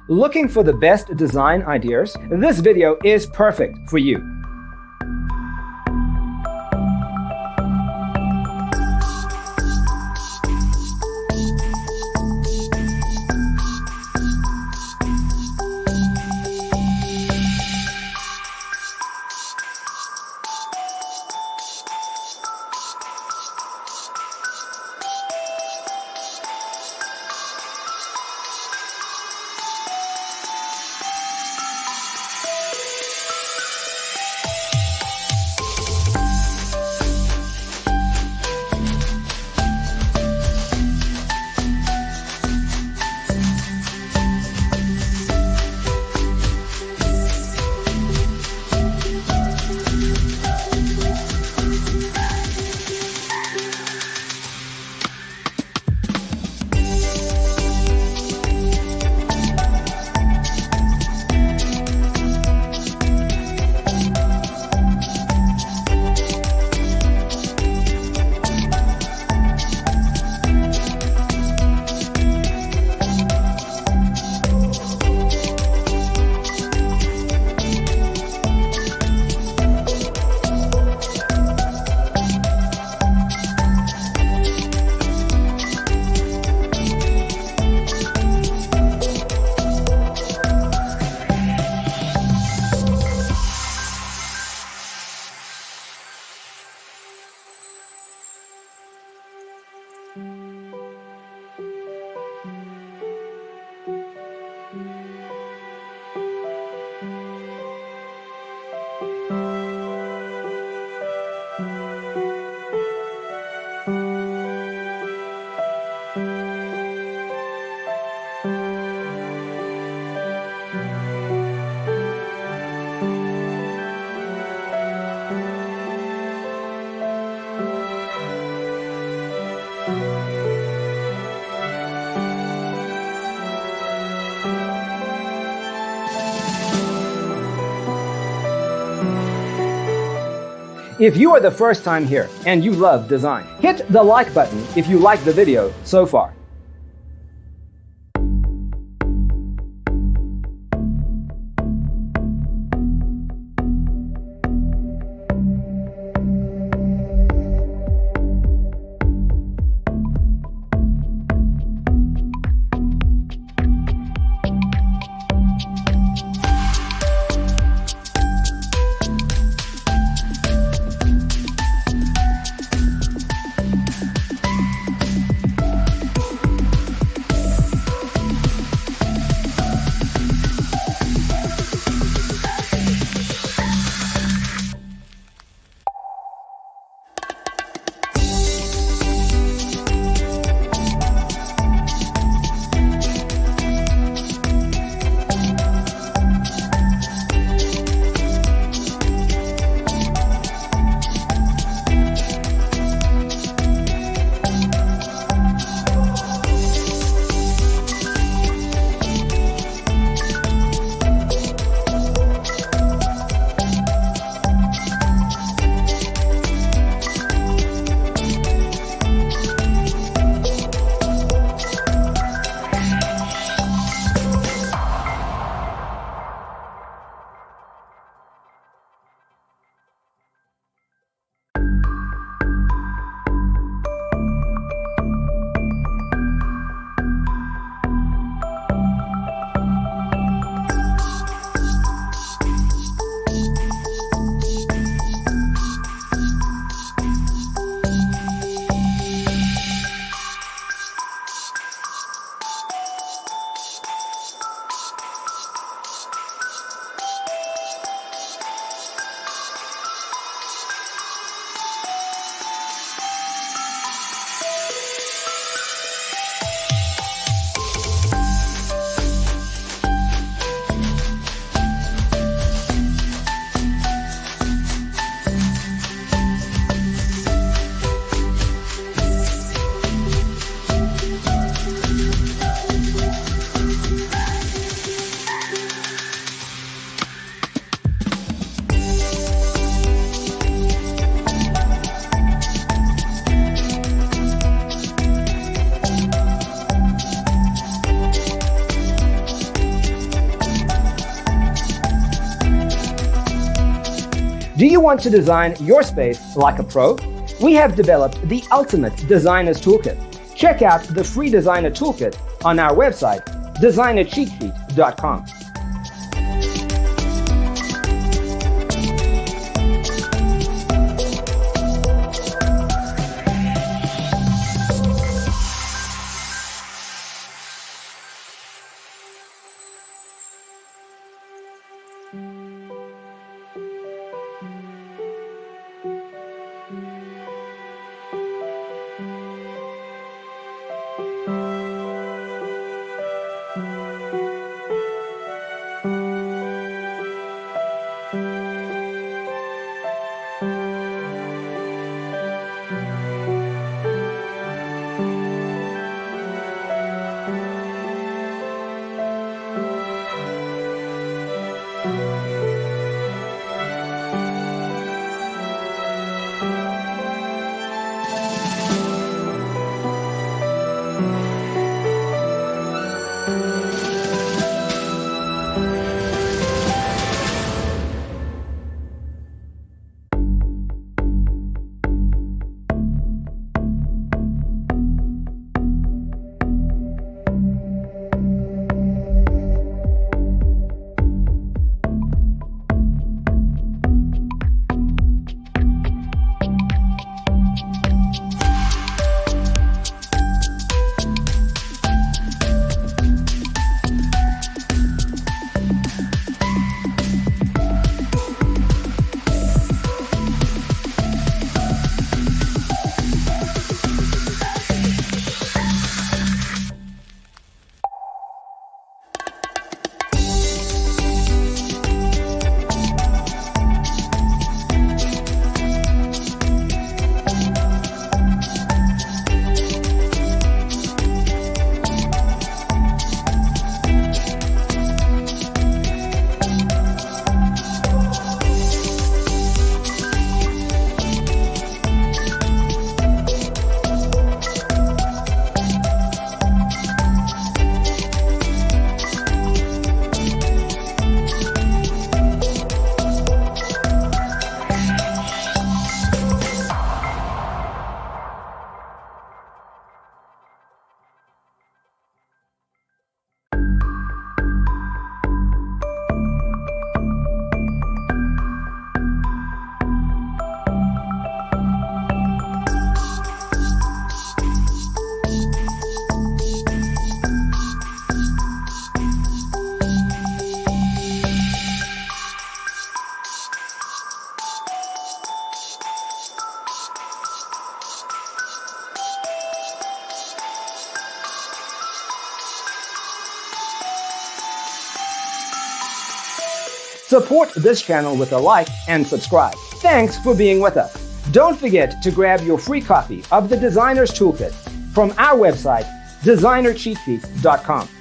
Looking for the best design ideas? This video is perfect for you. If you are the first time here and you love design, hit the like button if you like the video so far. Do you want to design your space like a pro? We have developed the ultimate designer's toolkit. Check out the free designer toolkit on our website, designercheatsheet.com. Support this channel with a like and subscribe. Thanks for being with us. Don't forget to grab your free copy of the Designer's Toolkit from our website, designercheatsheet.com.